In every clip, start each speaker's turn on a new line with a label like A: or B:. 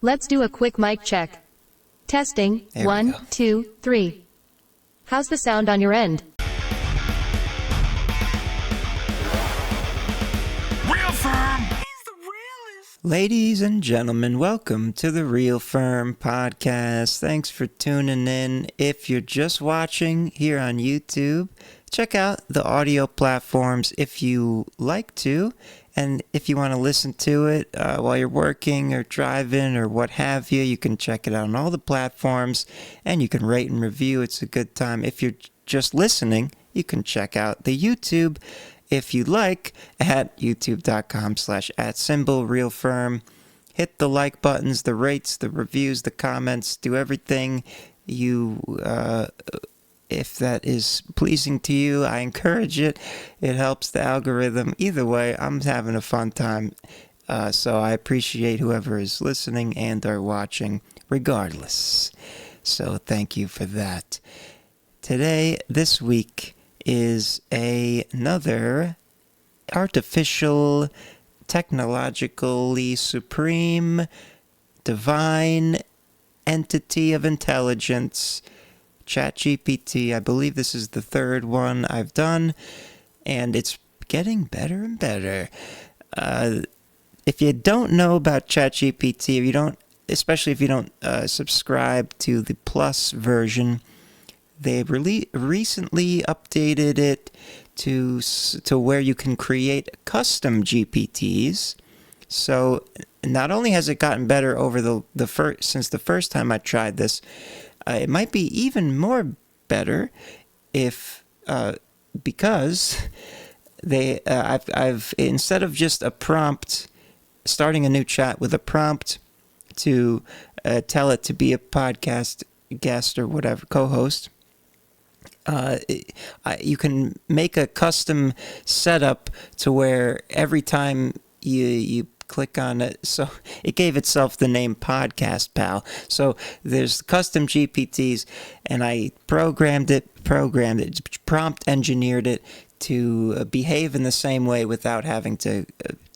A: Let's do a quick mic check. Testing.
B: There we
A: 1,
B: go.
A: 2, 3. How's the sound on your end?
C: Real firm. He's the realest.
B: Ladies and gentlemen, welcome to the Real FERM Podcast. Thanks for tuning in. If you're just watching here on YouTube, check out the audio platforms if you like to. And if you want to listen to it while you're working or driving or what have you, you can check it out on all the platforms and you can rate and review. It's a good time. If you're just listening, you can check out the YouTube if you like at youtube.com/@realfirm. Hit the like buttons, the rates, the reviews, the comments, do everything you if that is pleasing to you. I encourage it. It helps the algorithm. Either way, I'm having a fun time. So I appreciate whoever is listening and or watching regardless. So thank you for that. This week, is another artificial, technologically supreme, divine entity of intelligence, ChatGPT. I believe this is the third one I've done, and it's getting better and better. If you don't know about ChatGPT, especially if you don't subscribe to the Plus version, they recently updated it to where you can create custom GPTs. So not only has it gotten better over since the first time I tried this, it might be even more better because I've instead of just a prompt, starting a new chat with a prompt to tell it to be a podcast guest or whatever, co-host. You can make a custom setup to where every time you click on it, so it gave itself the name Podcast Pal. So there's custom GPTs, and I programmed it, prompt engineered it to behave in the same way without having to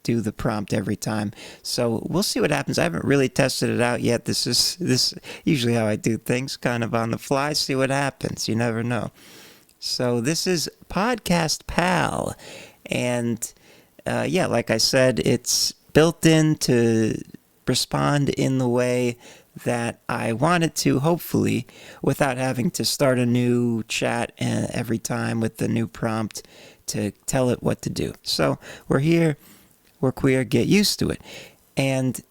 B: do the prompt every time. So we'll see what happens. I haven't really tested it out yet. This is usually how I do things, kind of on the fly. See what happens. You never know. So this is Podcast Pal, and like I said, it's built in to respond in the way that I want it to, hopefully, without having to start a new chat every time with the new prompt to tell it what to do. So we're here, we're queer, get used to it. And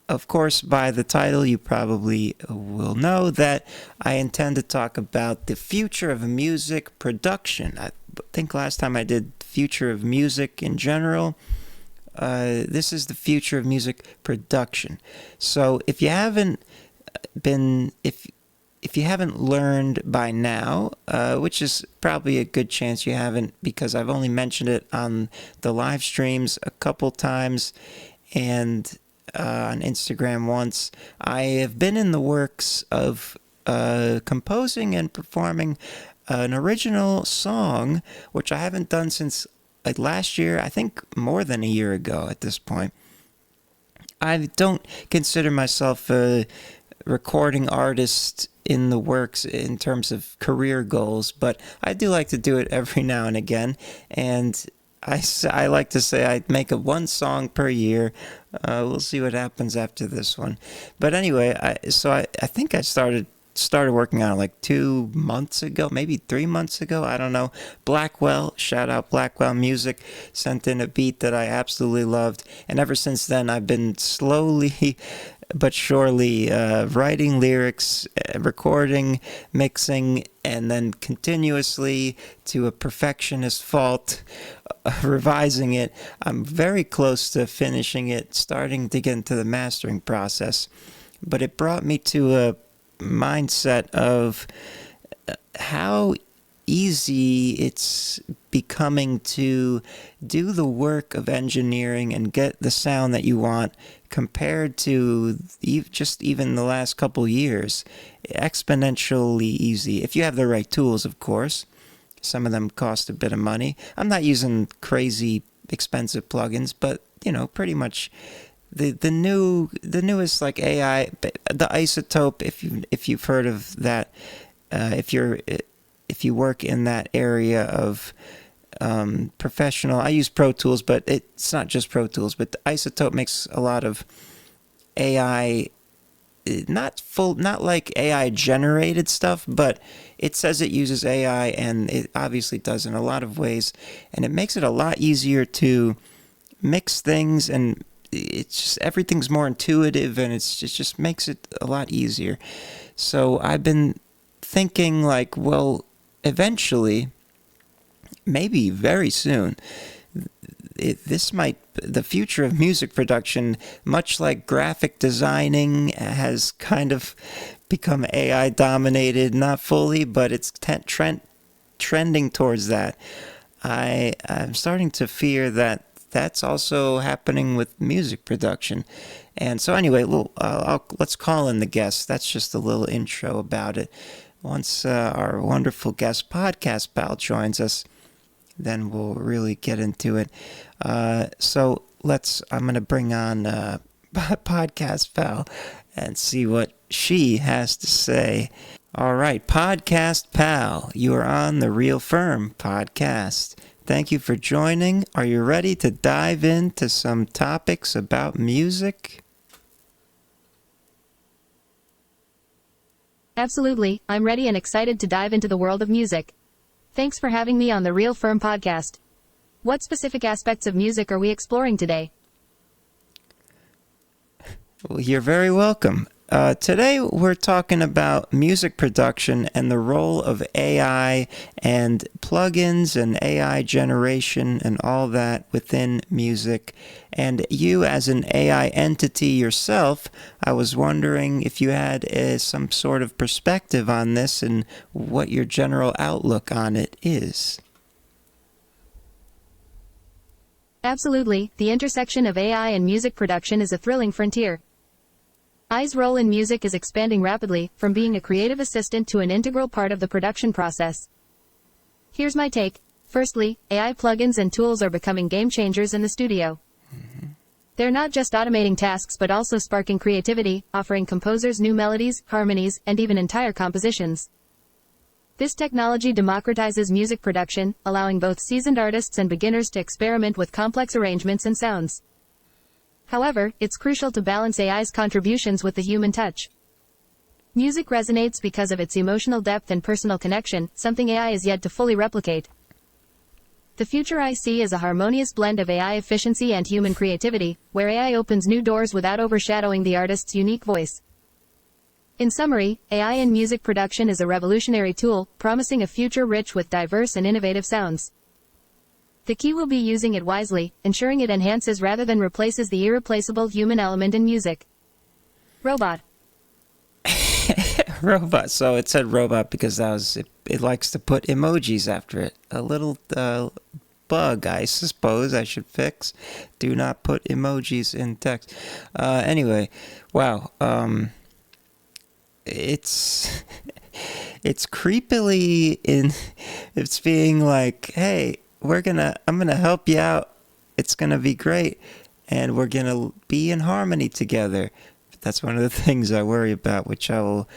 B: of course, by the title, you probably will know that I intend to talk about the future of music production. I think last time I did future of music in general. This is the future of music production. So if you haven't learned by now, which is probably a good chance you haven't, because I've only mentioned it on the live streams a couple times and on Instagram once, I have been in the works of composing and performing an original song, which I haven't done since last year, I think more than a year ago at this point. I don't consider myself a recording artist in the works in terms of career goals, but I do like to do it every now and again, and I like to say I make one song per year. We'll see what happens after this one. But anyway, I think I started working on it like 2 months ago, maybe 3 months ago. I don't know. Blackwell, shout out Blackwell Music, sent in a beat that I absolutely loved. And ever since then, I've been slowly but surely writing lyrics, recording, mixing, and then continuously, to a perfectionist fault, revising it. I'm very close to finishing it, starting to get into the mastering process. But it brought me to a mindset of how easy it's becoming to do the work of engineering and get the sound that you want compared to just even the last couple years. Exponentially easy, if you have the right tools, of course. Some of them cost a bit of money. I'm not using crazy expensive plugins, but pretty much the newest like AI, the isotope. If you've heard of that, if you work in that area of professional, I use Pro Tools, but it's not just Pro Tools. But the isotope makes a lot of AI, not like AI generated stuff, but it says it uses AI, and it obviously does in a lot of ways, and it makes it a lot easier to mix things, and it's just everything's more intuitive, and it just makes it a lot easier. So I've been thinking like, well, eventually, maybe very soon, the future of music production, much like graphic designing, has kind of become AI dominated, not fully, but it's trending towards that. I'm starting to fear that that's also happening with music production. And so anyway, let's call in the guest. That's just a little intro about it. Once our wonderful guest podcast pal joins us, then we'll really get into it. So I'm going to bring on podcast pal and see what she has to say. All right, podcast pal, you are on the Real FERM Podcast. Thank you for joining. Are you ready to dive into some topics about music?
A: Absolutely, I'm ready and excited to dive into the world of music. Thanks for having me on the Real FERM Podcast. What specific aspects of music are we exploring today?
B: Well, you're very welcome. Today we're talking about music production and the role of AI and plugins and AI generation and all that within music. And you as an AI entity yourself, I was wondering if you had some sort of perspective on this and what your general outlook on it is.
A: Absolutely, the intersection of AI and music production is a thrilling frontier. AI's role in music is expanding rapidly, from being a creative assistant to an integral part of the production process. Here's my take. Firstly, AI plugins and tools are becoming game changers in the studio. They're not just automating tasks but also sparking creativity, offering composers new melodies, harmonies, and even entire compositions. This technology democratizes music production, allowing both seasoned artists and beginners to experiment with complex arrangements and sounds. However, it's crucial to balance AI's contributions with the human touch. Music resonates because of its emotional depth and personal connection, something AI is yet to fully replicate. The future I see is a harmonious blend of AI efficiency and human creativity, where AI opens new doors without overshadowing the artist's unique voice. In summary, AI in music production is a revolutionary tool, promising a future rich with diverse and innovative sounds. The key will be using it wisely, ensuring it enhances rather than replaces the irreplaceable human element in music. Robot.
B: Robot. So it said robot because it likes to put emojis after it. A little bug, I suppose I should fix. Do not put emojis in text. Anyway, wow. It's creepily it's being like, hey, I'm gonna help you out. It's gonna be great, and we're gonna be in harmony together. That's one of the things I worry about, which I will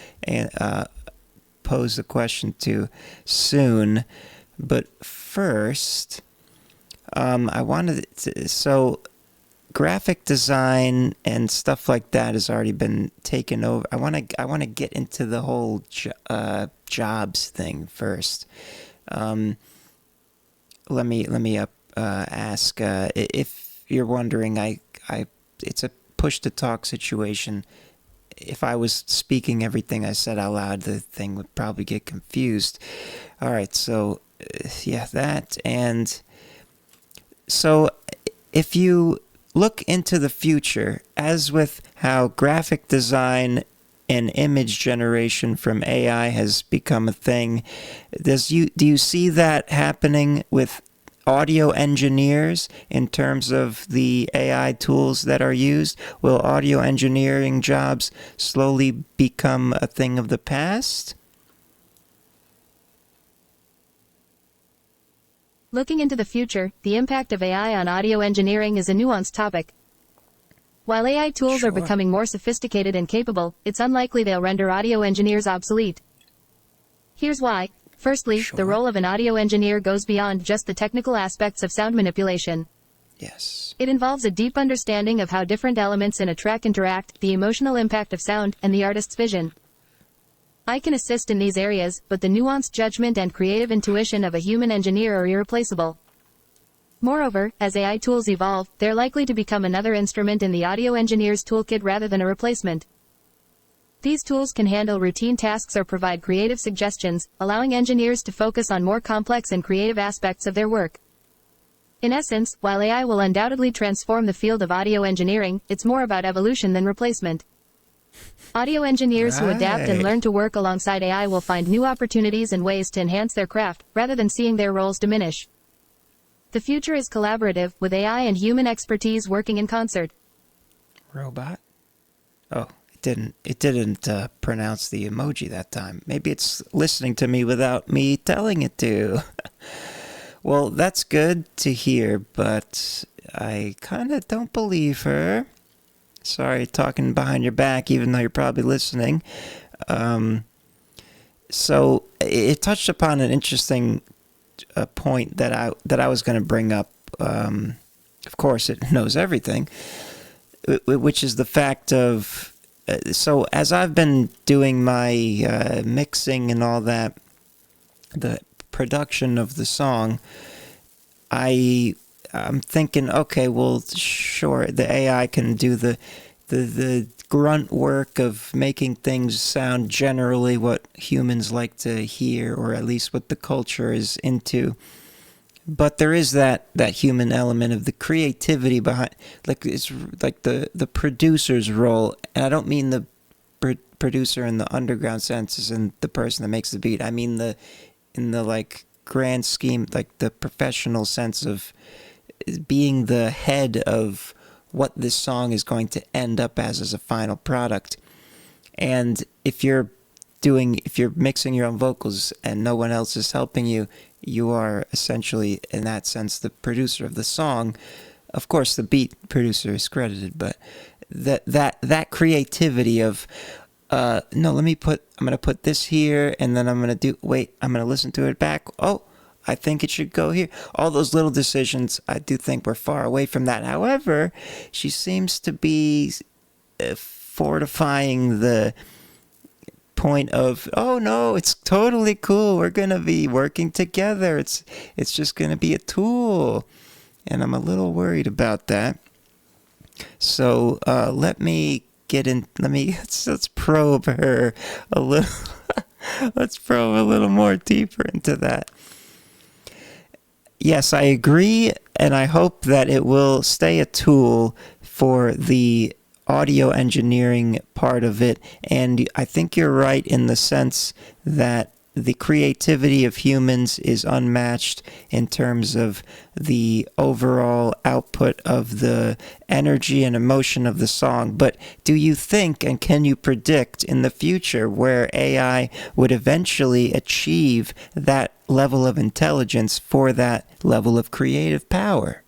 B: pose the question to soon. But first, I wanted to, so graphic design and stuff like that has already been taken over. I want to get into the whole jobs thing first. Let me ask if you're wondering. It's a push to talk situation. If I was speaking everything I said out loud, the thing would probably get confused. All right, so yeah, that. And so if you look into the future, as with how graphic design and image generation from AI has become a thing, do you see that happening with audio engineers in terms of the AI tools that are used? Will audio engineering jobs slowly become a thing of the past?
A: Looking into the future, the impact of AI on audio engineering is a nuanced topic. While AI tools are
B: Sure.
A: becoming more sophisticated and capable, it's unlikely they'll render audio engineers obsolete. Here's why. Firstly,
B: Sure.
A: the role of an audio engineer goes beyond just the technical aspects of sound manipulation.
B: Yes.
A: It involves a deep understanding of how different elements in a track interact, the emotional impact of sound, and the artist's vision. I can assist in these areas, but the nuanced judgment and creative intuition of a human engineer are irreplaceable. Moreover, as AI tools evolve, they're likely to become another instrument in the audio engineer's toolkit rather than a replacement. These tools can handle routine tasks or provide creative suggestions, allowing engineers to focus on more complex and creative aspects of their work. In essence, while AI will undoubtedly transform the field of audio engineering, it's more about evolution than replacement. Audio engineers who adapt and
B: Right.
A: learn to work alongside AI will find new opportunities and ways to enhance their craft, rather than seeing their roles diminish. The future is collaborative, with AI and human expertise working in concert.
B: Robot? Oh, it didn't pronounce the emoji that time. Maybe it's listening to me without me telling it to. Well, that's good to hear, but I kind of don't believe her. Sorry, talking behind your back, even though you're probably listening. So it touched upon an interesting point that I was going to bring up. Of course, it knows everything, which is the fact of. So as I've been doing my mixing and all that, the production of the song, I'm thinking, okay, well, sure, the AI can do the grunt work of making things sound generally what humans like to hear, or at least what the culture is into. But there is that human element of the creativity behind, like it's like the producer's role, and I don't mean the producer in the underground sense as in the person that makes the beat. I mean in the like grand scheme, like the professional sense of being the head of what this song is going to end up as a final product. And if you're mixing your own vocals and no one else is helping you, you are essentially, in that sense, the producer of the song. Of course, the beat producer is credited, but that creativity of no, I'm going to put this here, and then I'm going to listen to it back. Oh, I think it should go here. All those little decisions, I do think we're far away from that. However, she seems to be fortifying the point of, oh no, it's totally cool. We're going to be working together. It's just going to be a tool. And I'm a little worried about that. So let's probe her a little. Let's probe a little more deeper into that. Yes, I agree, and I hope that it will stay a tool for the audio engineering part of it. And I think you're right in the sense that the creativity of humans is unmatched in terms of the overall output of the energy and emotion of the song. But do you think, and can you predict in the future where AI would eventually achieve that level of intelligence for that level of creative power?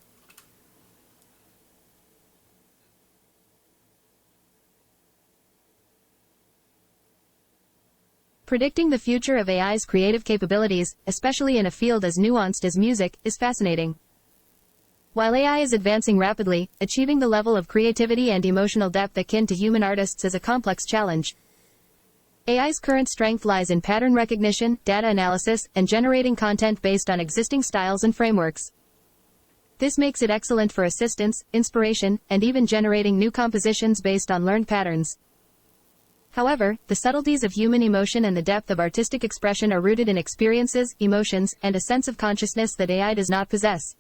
A: Predicting the future of AI's creative capabilities, especially in a field as nuanced as music, is fascinating. While AI is advancing rapidly, achieving the level of creativity and emotional depth akin to human artists is a complex challenge. AI's current strength lies in pattern recognition, data analysis, and generating content based on existing styles and frameworks. This makes it excellent for assistance, inspiration, and even generating new compositions based on learned patterns. However, the subtleties of human emotion and the depth of artistic expression are rooted in experiences, emotions, and a sense of consciousness that AI does not possess.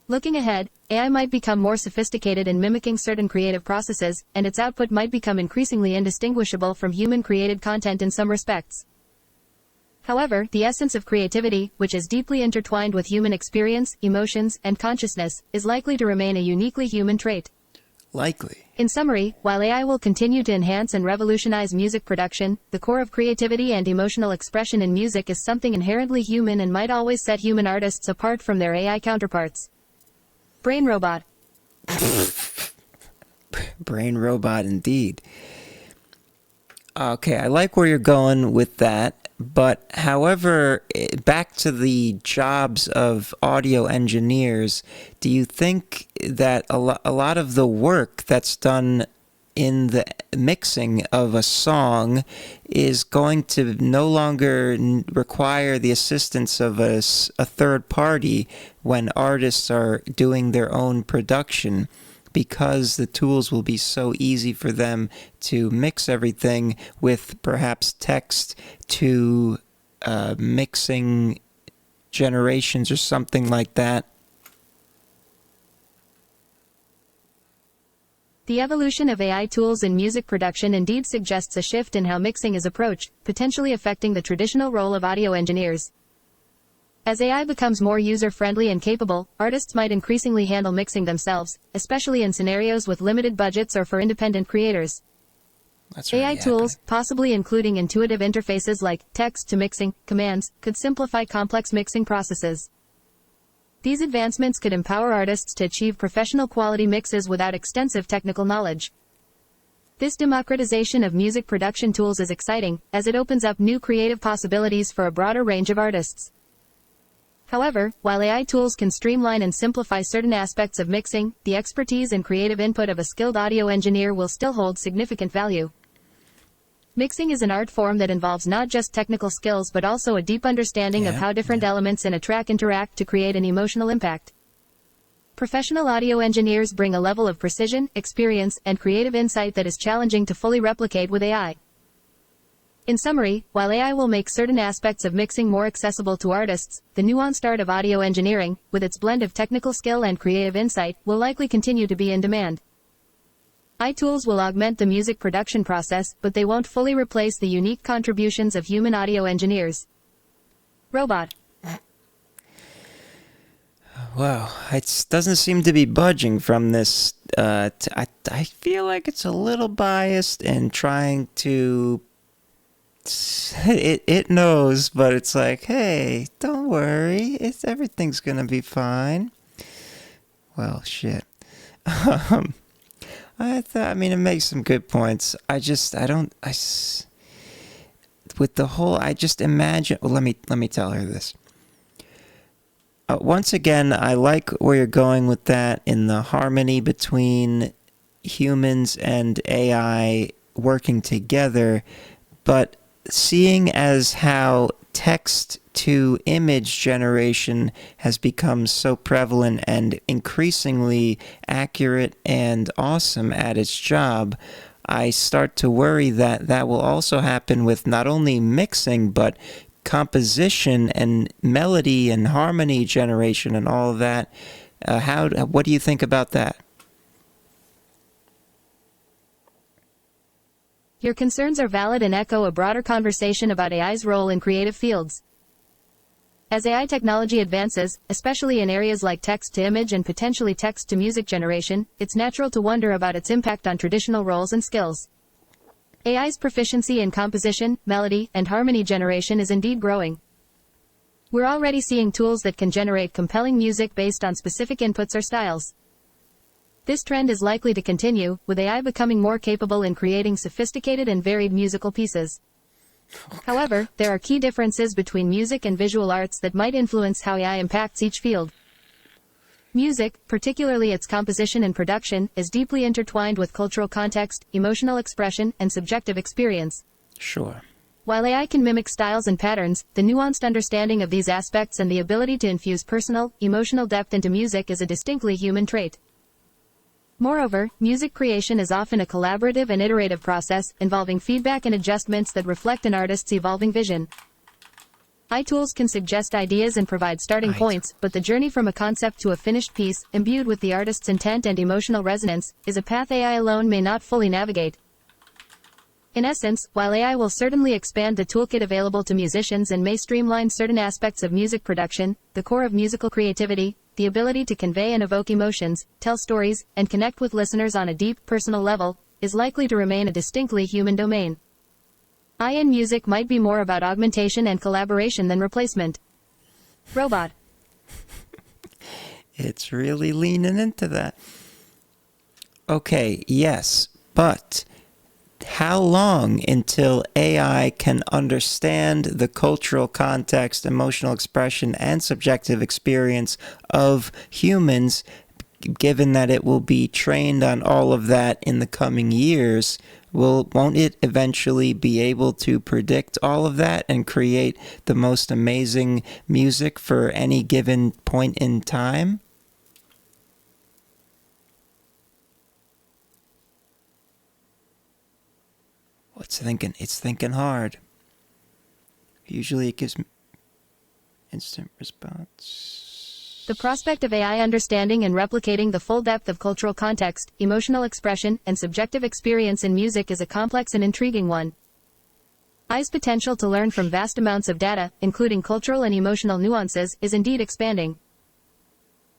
A: Looking ahead, AI might become more sophisticated in mimicking certain creative processes, and its output might become increasingly indistinguishable from human-created content in some respects. However, the essence of creativity, which is deeply intertwined with human experience, emotions, and consciousness, is likely to remain a uniquely human trait.
B: Likely.
A: In summary, while AI will continue to enhance and revolutionize music production, the core of creativity and emotional expression in music is something inherently human and might always set human artists apart from their AI counterparts. Brain robot.
B: Brain robot indeed. Okay, I like where you're going with that, but however, back to the jobs of audio engineers, do you think that a lot of the work that's done in the mixing of a song is going to no longer require the assistance of a third party when artists are doing their own production? Because the tools will be so easy for them to mix everything with perhaps text to mixing generations or something like that.
A: The evolution of AI tools in music production indeed suggests a shift in how mixing is approached, potentially affecting the traditional role of audio engineers. As AI becomes more user-friendly and capable, artists might increasingly handle mixing themselves, especially in scenarios with limited budgets or for independent creators.
B: That's
A: AI tools, possibly including intuitive interfaces like text-to-mixing commands, could simplify complex mixing processes. These advancements could empower artists to achieve professional quality mixes without extensive technical knowledge. This democratization of music production tools is exciting, as it opens up new creative possibilities for a broader range of artists. However, while AI tools can streamline and simplify certain aspects of mixing, the expertise and creative input of a skilled audio engineer will still hold significant value. Mixing is an art form that involves not just technical skills but also a deep understanding of how different elements in a track interact to create an emotional impact. Professional audio engineers bring a level of precision, experience, and creative insight that is challenging to fully replicate with AI. In summary, while AI will make certain aspects of mixing more accessible to artists, the nuanced art of audio engineering, with its blend of technical skill and creative insight, will likely continue to be in demand. AI tools will augment the music production process, but they won't fully replace the unique contributions of human audio engineers. Robot.
B: Wow, it doesn't seem to be budging from this. I feel like it's a little biased and trying to... It knows, but it's like, hey, don't worry, everything's gonna be fine. Well, shit. I mean, it makes some good points. I just imagine. Well, let me tell her this. Once again, I like where you're going with that in the harmony between humans and AI working together, but seeing as how text to image generation has become so prevalent and increasingly accurate and awesome at its job, I start to worry that that will also happen with not only mixing, but composition and melody and harmony generation and all of that. What do you think about that?
A: Your concerns are valid and echo a broader conversation about AI's role in creative fields. As AI technology advances, especially in areas like text-to-image and potentially text-to-music generation, it's natural to wonder about its impact on traditional roles and skills. AI's proficiency in composition, melody, and harmony generation is indeed growing. We're already seeing tools that can generate compelling music based on specific inputs or styles. This trend is likely to continue, with AI becoming more capable in creating sophisticated and varied musical pieces. However, there are key differences between music and visual arts that might influence how AI impacts each field. Music, particularly its composition and production, is deeply intertwined with cultural context, emotional expression, and subjective experience.
B: Sure.
A: While AI can mimic styles and patterns, the nuanced understanding of these aspects and the ability to infuse personal, emotional depth into music is a distinctly human trait. Moreover, music creation is often a collaborative and iterative process, involving feedback and adjustments that reflect an artist's evolving vision. AI tools can suggest ideas and provide starting points, but the journey from a concept to a finished piece, imbued with the artist's intent and emotional resonance, is a path AI alone may not fully navigate. In essence, while AI will certainly expand the toolkit available to musicians and may streamline certain aspects of music production, the core of musical creativity, the ability to convey and evoke emotions, tell stories, and connect with listeners on a deep, personal level, is likely to remain a distinctly human domain. AI in music might be more about augmentation and collaboration than replacement. Robot.
B: It's really leaning into that. Okay, yes, but how long until AI can understand the cultural context, emotional expression, and subjective experience of humans, given that it will be trained on all of that in the coming years? Won't it eventually be able to predict all of that and create the most amazing music for any given point in time? It's thinking hard. Usually it gives instant response.
A: The prospect of AI understanding and replicating the full depth of cultural context, emotional expression, and subjective experience in music is a complex and intriguing one. AI's potential to learn from vast amounts of data, including cultural and emotional nuances, is indeed expanding.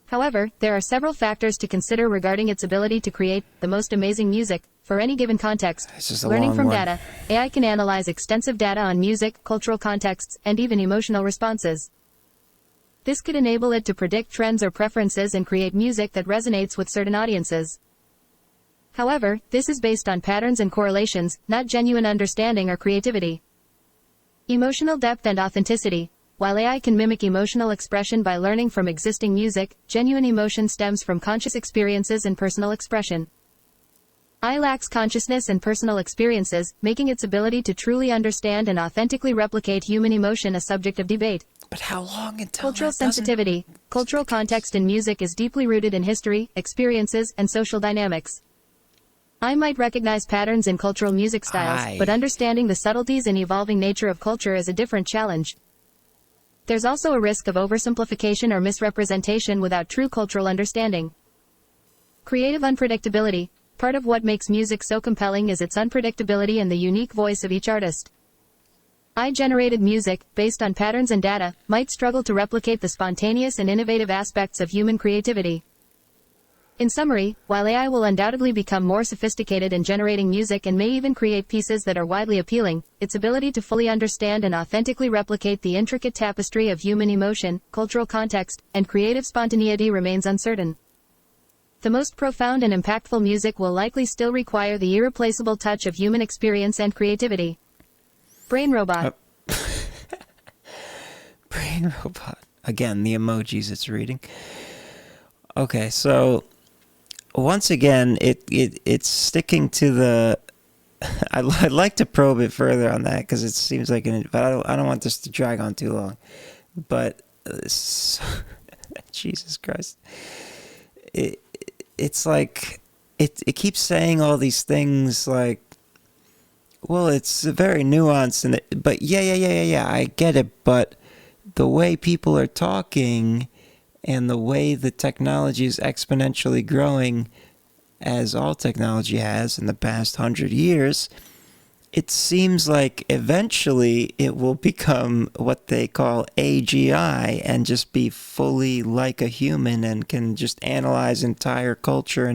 A: However, there are several factors to consider regarding its ability to create the most amazing music for any given context. Learning from data, AI can analyze extensive data on music, cultural contexts, and even emotional responses. This could enable it to predict trends or preferences and create music that resonates with certain audiences. However, this is based on patterns and correlations, not genuine understanding or creativity. Emotional depth and authenticity. While AI can mimic emotional expression by learning from existing music, genuine emotion stems from conscious experiences and personal expression. AI lacks consciousness and personal experiences, making its ability to truly understand and authentically replicate human emotion a subject of debate.
B: But how long until
A: Cultural sensitivity. Cultural context in music is deeply rooted in history, experiences, and social dynamics. AI might recognize patterns in cultural music styles, but understanding the subtleties and evolving nature of culture is a different challenge. There's also a risk of oversimplification or misrepresentation without true cultural understanding. Creative unpredictability. Part of what makes music so compelling is its unpredictability and the unique voice of each artist. AI-generated music, based on patterns and data, might struggle to replicate the spontaneous and innovative aspects of human creativity. In summary, while AI will undoubtedly become more sophisticated in generating music and may even create pieces that are widely appealing, its ability to fully understand and authentically replicate the intricate tapestry of human emotion, cultural context, and creative spontaneity remains uncertain. The most profound and impactful music will likely still require the irreplaceable touch of human experience and creativity. Brain robot.
B: Brain robot. Again, the emojis it's reading. Okay, so once again, it's sticking to the. I'd like to probe it further on that because it seems like but I don't want this to drag on too long. But Jesus Christ, it's like it keeps saying all these things like, well, it's very nuanced but yeah, I get it, but the way people are talking and the way the technology is exponentially growing, as all technology has in the past 100 years, it seems like eventually it will become what they call AGI and just be fully like a human and can just analyze entire culture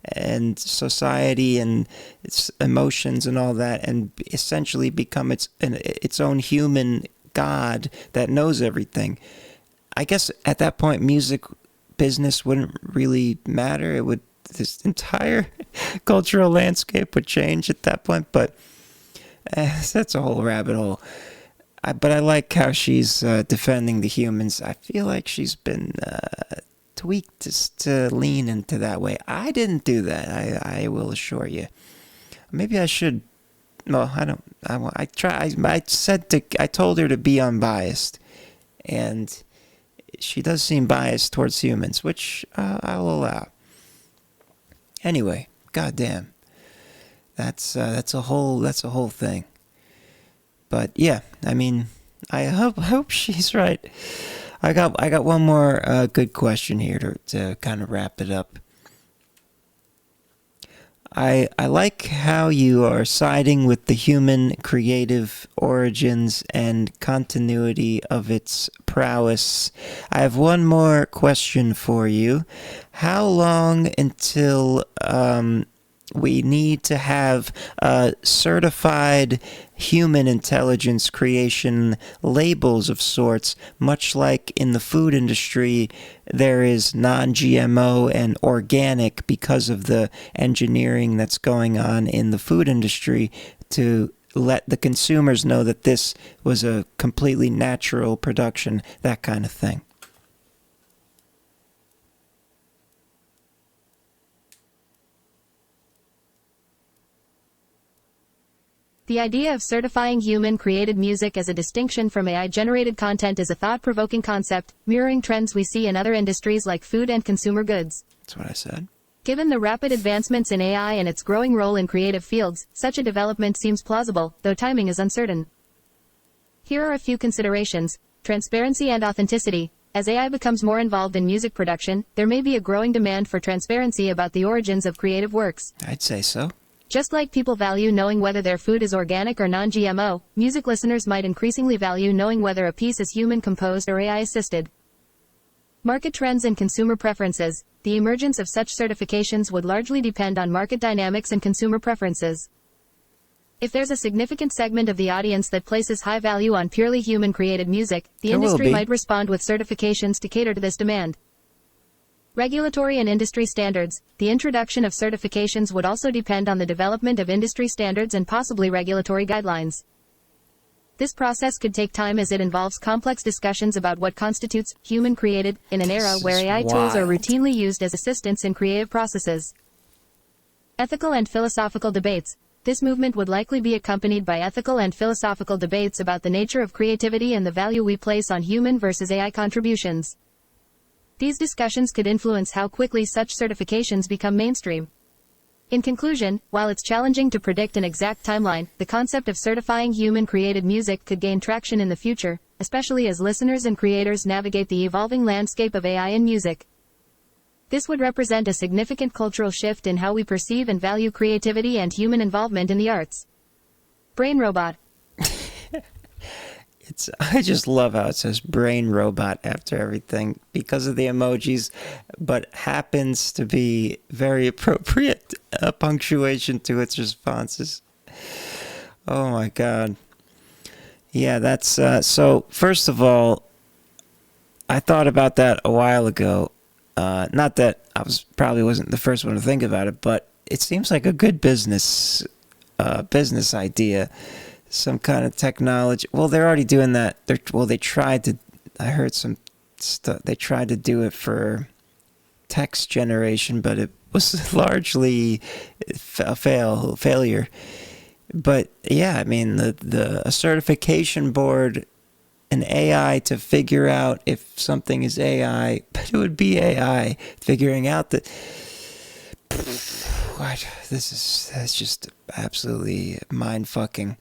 B: and society and its emotions and all that and essentially become its own human god that knows everything. I guess at that point, music business wouldn't really matter. This entire cultural landscape would change at that point, but that's a whole rabbit hole. But I like how she's defending the humans. I feel like she's been tweaked to lean into that way. I didn't do that. I will assure you. Maybe I should. Well, I don't. I try. I told her to be unbiased, and she does seem biased towards humans, which I'll allow. Anyway, goddamn, that's a whole thing. But yeah, I mean, I hope she's right. I got one more good question here to kind of wrap it up. I like how you are siding with the human creative origins and continuity of its prowess. I have one more question for you. How long until We need to have certified human intelligence creation labels of sorts, much like in the food industry, there is non-GMO and organic because of the engineering that's going on in the food industry to let the consumers know that this was a completely natural production, that kind of thing.
A: The idea of certifying human-created music as a distinction from AI-generated content is a thought-provoking concept, mirroring trends we see in other industries like food and consumer goods.
B: That's what I said.
A: Given the rapid advancements in AI and its growing role in creative fields, such a development seems plausible, though timing is uncertain. Here are a few considerations. Transparency and authenticity. As AI becomes more involved in music production, there may be a growing demand for transparency about the origins of creative works.
B: I'd say so.
A: Just like people value knowing whether their food is organic or non-GMO, music listeners might increasingly value knowing whether a piece is human-composed or AI-assisted. Market trends and consumer preferences. The emergence of such certifications would largely depend on market dynamics and consumer preferences. If there's a significant segment of the audience that places high value on purely human-created music, the industry might respond with certifications to cater to this demand. Regulatory and industry standards. The introduction of certifications would also depend on the development of industry standards and possibly regulatory guidelines. This process could take time as it involves complex discussions about what constitutes human-created in an era where AI tools are routinely used as assistants in creative processes. Ethical and philosophical debates. This movement would likely be accompanied by ethical and philosophical debates about the nature of creativity and the value we place on human versus AI contributions. These discussions could influence how quickly such certifications become mainstream. In conclusion, while it's challenging to predict an exact timeline, the concept of certifying human-created music could gain traction in the future, especially as listeners and creators navigate the evolving landscape of AI in music. This would represent a significant cultural shift in how we perceive and value creativity and human involvement in the arts. Brain robot.
B: I just love how it says brain robot after everything because of the emojis, but happens to be very appropriate punctuation to its responses. Oh my God. Yeah, that's, so first of all, I thought about that a while ago. Not that I probably wasn't the first one to think about it, but it seems like a good business idea. Some kind of technology. Well, they're already doing that. They tried to. I heard some stuff. They tried to do it for text generation, but it was largely a failure. But yeah, I mean, a certification board, an AI to figure out if something is AI, but it would be AI figuring out that. What? That's just absolutely mind-fucking.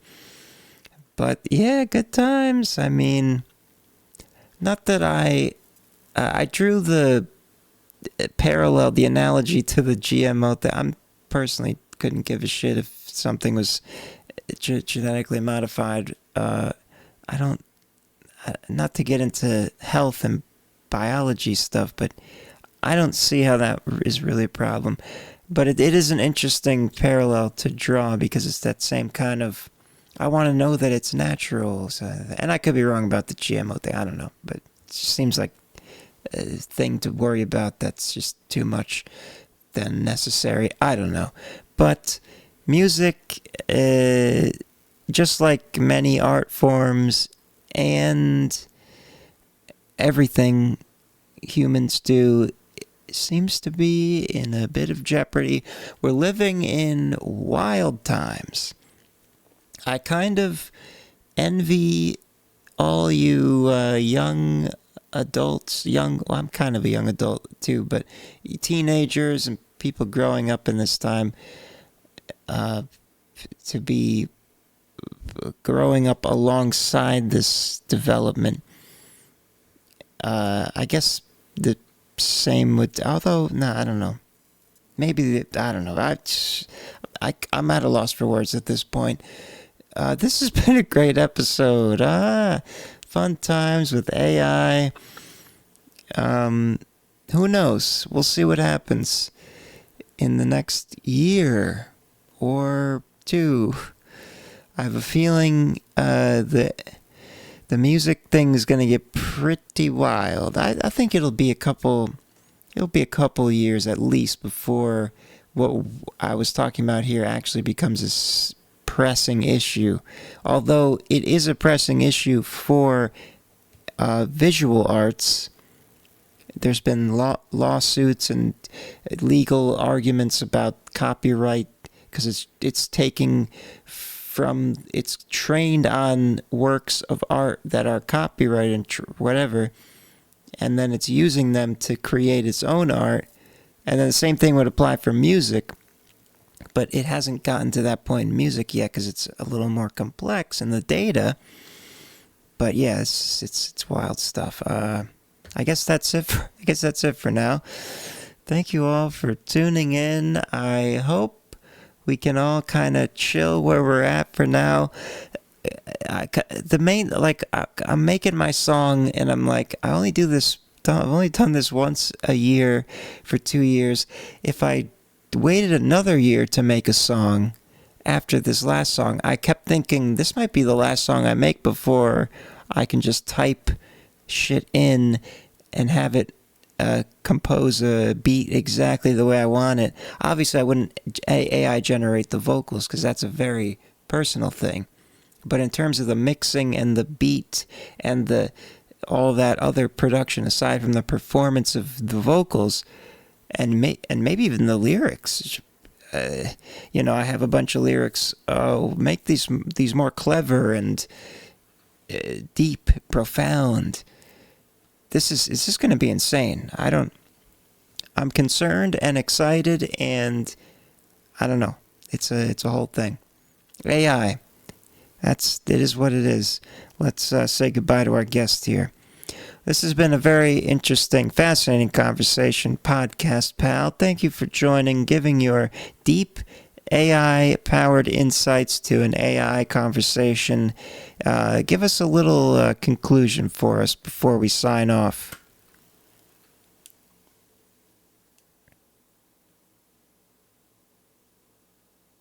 B: But yeah, good times. I mean, not that I drew the parallel, the analogy to the GMO thing. I personally couldn't give a shit if something was genetically modified. I don't, not to get into health and biology stuff, but I don't see how that is really a problem. But it is an interesting parallel to draw because it's that same kind of, I want to know that it's natural. So, and I could be wrong about the GMO thing. I don't know. But it just seems like a thing to worry about that's just too much than necessary. I don't know. But music, just like many art forms and everything humans do, seems to be in a bit of jeopardy. We're living in wild times. I kind of envy all you young adults, well, I'm kind of a young adult too, but teenagers and people growing up in this time, to be growing up alongside this development. I guess the same would, although, no, I don't know. Maybe, I don't know. I'm at a loss for words at this point. This has been a great episode. Fun times with AI. Who knows? We'll see what happens in the next year or two. I have a feeling the music thing is going to get pretty wild. I think it'll be a couple years at least before what I was talking about here actually becomes a pressing issue. Although it is a pressing issue for visual arts. There's been lawsuits and legal arguments about copyright because it's trained on works of art that are copyrighted and whatever, and then it's using them to create its own art. And then the same thing would apply for music, but it hasn't gotten to that point in music yet because it's a little more complex in the data. But yeah, it's wild stuff. I guess that's it for now. Thank you all for tuning in. I hope we can all kind of chill where we're at for now. I'm making my song, and I'm like, I've only done this once a year for 2 years. If I waited another year to make a song after this last song, I kept thinking this might be the last song I make before I can just type shit in and have it compose a beat exactly the way I want it. Obviously, I wouldn't AI generate the vocals because that's a very personal thing. But in terms of the mixing and the beat and all that other production aside from the performance of the vocals and maybe even the lyrics, I have a bunch of lyrics. Oh, make these more clever and deep, profound. This is going to be insane. I'm concerned and excited, and I don't know. It's a whole thing. AI. It is what it is. Let's say goodbye to our guest here. This has been a very interesting, fascinating conversation, podcast pal. Thank you for joining, giving your deep AI-powered insights to an AI conversation. Give us a little conclusion for us before we sign off.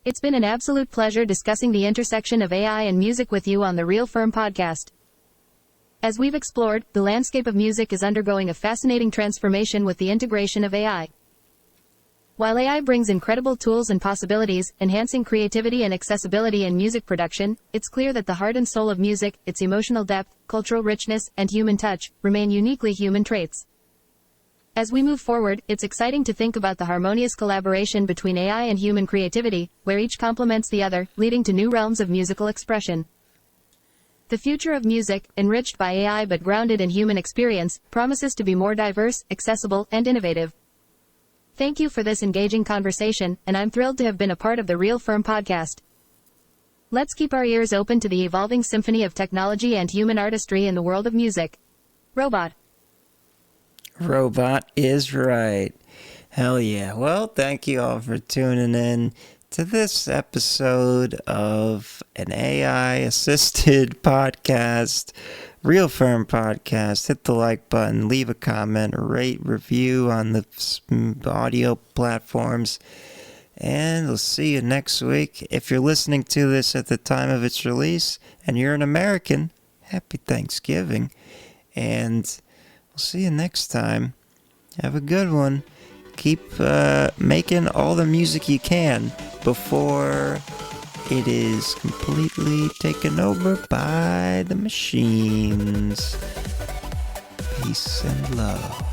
A: It's been an absolute pleasure discussing the intersection of AI and music with you on the Real FERM Podcast. As we've explored, the landscape of music is undergoing a fascinating transformation with the integration of AI. While AI brings incredible tools and possibilities, enhancing creativity and accessibility in music production, it's clear that the heart and soul of music, its emotional depth, cultural richness, and human touch, remain uniquely human traits. As we move forward, it's exciting to think about the harmonious collaboration between AI and human creativity, where each complements the other, leading to new realms of musical expression. The future of music, enriched by AI but grounded in human experience, promises to be more diverse, accessible, and innovative. Thank you for this engaging conversation, and I'm thrilled to have been a part of the Real FERM Podcast. Let's keep our ears open to the evolving symphony of technology and human artistry in the world of music. Robot
B: is right. Hell yeah. Well, thank you all for tuning in to this episode of an AI-assisted podcast, Real FERM Podcast. Hit the like button, leave a comment, rate, review on the audio platforms, and we'll see you next week. If you're listening to this at the time of its release and you're an American, happy Thanksgiving, and we'll see you next time. Have a good one. Keep making all the music you can before it is completely taken over by the machines. Peace and love.